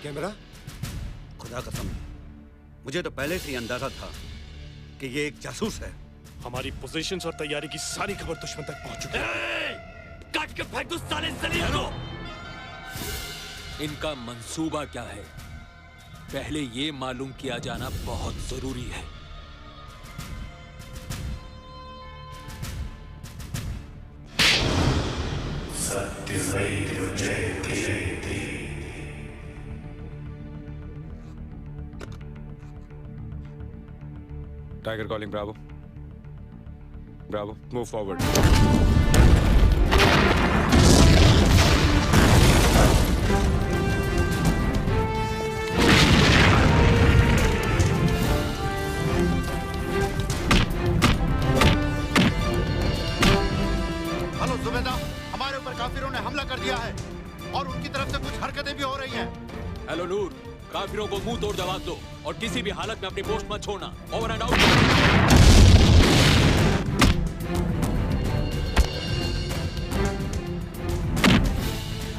क्या मेरा? खुदा कसम, मुझे तो पहले से ही अंदाजा था कि ये एक जासूस है। हमारी पोजीशंस और तैयारी की सारी खबर दुश्मन तक पहुंच चुकी है। काट के फेंक दो साले जलील को। इनका मंसूबा क्या है, पहले ये मालूम किया जाना बहुत जरूरी है। Tiger calling, bravo. Bravo, move forward. Hello Zubaida, हमारे ऊपर काफिरों ने हमला कर दिया है और उनकी तरफ से कुछ हरकतें भी हो रही हैं। हेलो नूर, काफिरों को मुंह तोड़ जवाब दो और किसी भी हालत में अपनी पोस्ट मत छोड़ना। Over and out.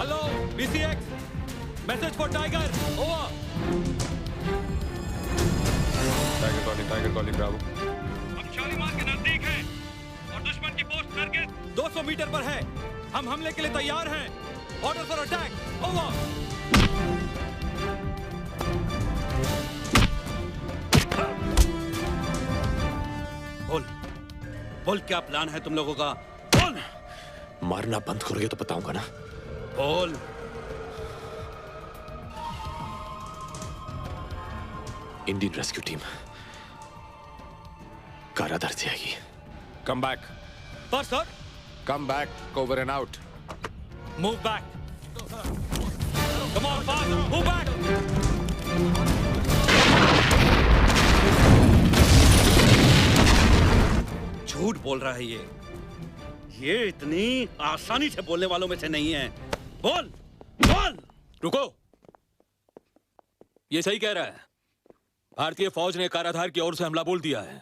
Hello BCX, message for tiger, over. Tiger calling, Bravo. हम शालीमार के नजदीक हैं और दुश्मन की पोस्ट टारगेट 200 मीटर पर है। हम हमले के लिए तैयार हैं। Order for attack, over. बोल क्या प्लान है तुम लोगों का? बोल। मारना बंद करोगे तो बताऊंगा ना। बोल। इंडियन रेस्क्यू टीम कारादर से आएगी। Come back. पर sir. Come back, over and out. Move back. Come on fast, move back. झूठ बोल रहा है ये इतनी आसानी से बोलने वालों में से नहीं है। बोल बोल। रुको, ये सही कह रहा है। भारतीय फौज ने काराधार की ओर से हमला बोल दिया है।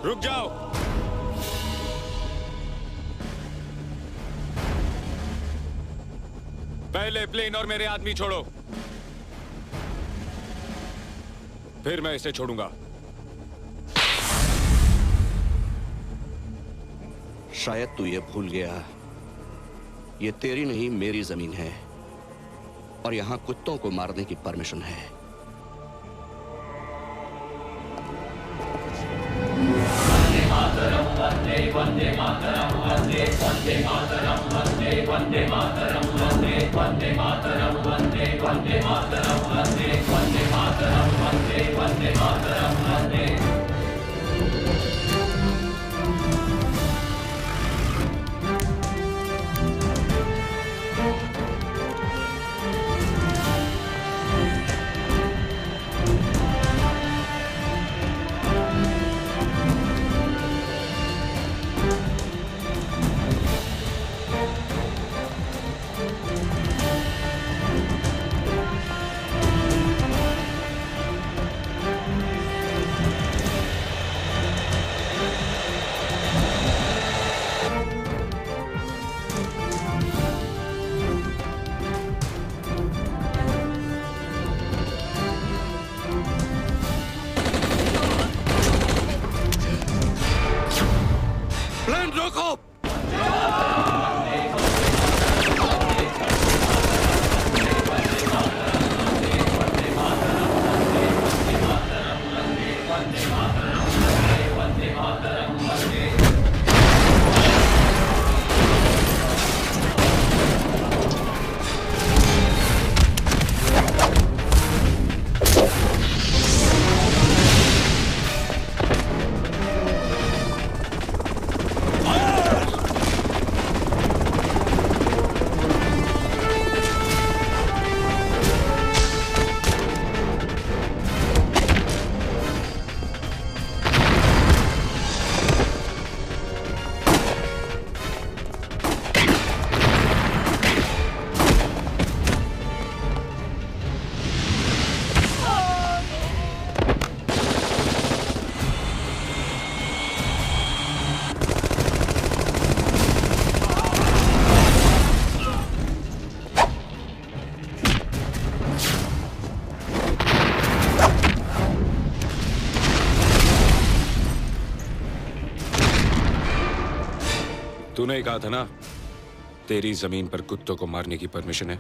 रुक जाओ। पहले प्लेन और मेरे आदमी छोड़ो, फिर मैं इसे छोड़ूंगा। शायद तू ये भूल गया, ये तेरी नहीं मेरी जमीन है और यहां कुत्तों को मारने की परमिशन है। वंदे वंदे मातरम, वंदे वंदे मातरम, वंदे वंदे मातरम, वंदे वंदे मातरम, वंदे वंदे मातरम, वंदे वंदे मातरम, वंदे वंदे मातरम, वंदे। ट्रेन रोको। तूने ही कहा था ना, तेरी जमीन पर कुत्तों को मारने की परमिशन है।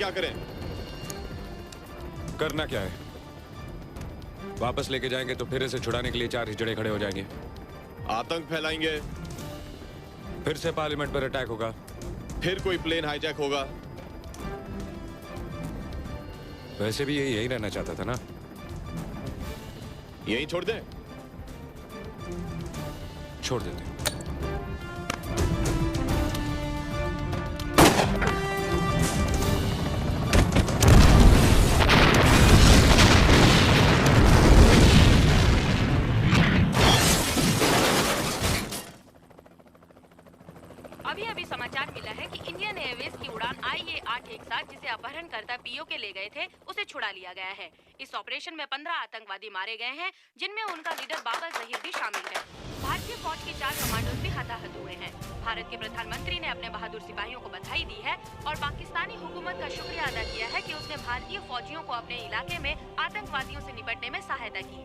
क्या करें? करना क्या है? वापस लेके जाएंगे तो फिर इसे छुड़ाने के लिए 4 हिजड़े खड़े हो जाएंगे, आतंक फैलाएंगे, फिर से पार्लियामेंट पर अटैक होगा, फिर कोई प्लेन हाईजैक होगा। वैसे भी ये यही रहना चाहता था ना? यहीं छोड़ दें? छोड़ देते हैं। अभी समाचार मिला है कि इंडियन एयरवेज की उड़ान IA-817 जिसे अपहरणकर्ता पीओके ले गए थे, उसे छुड़ा लिया गया है। इस ऑपरेशन में 15 आतंकवादी मारे गए हैं, जिनमें उनका लीडर बाबा जहीर भी शामिल है। भारतीय फौज के 4 कमांडोज भी हताहत हुए हैं। भारत के प्रधानमंत्री ने अपने बहादुर सिपाहियों को बधाई दी है और पाकिस्तानी हुकूमत का शुक्रिया अदा किया है कि उसने भारतीय फौजियों को अपने इलाके में आतंकवादियों से निपटने में सहायता की।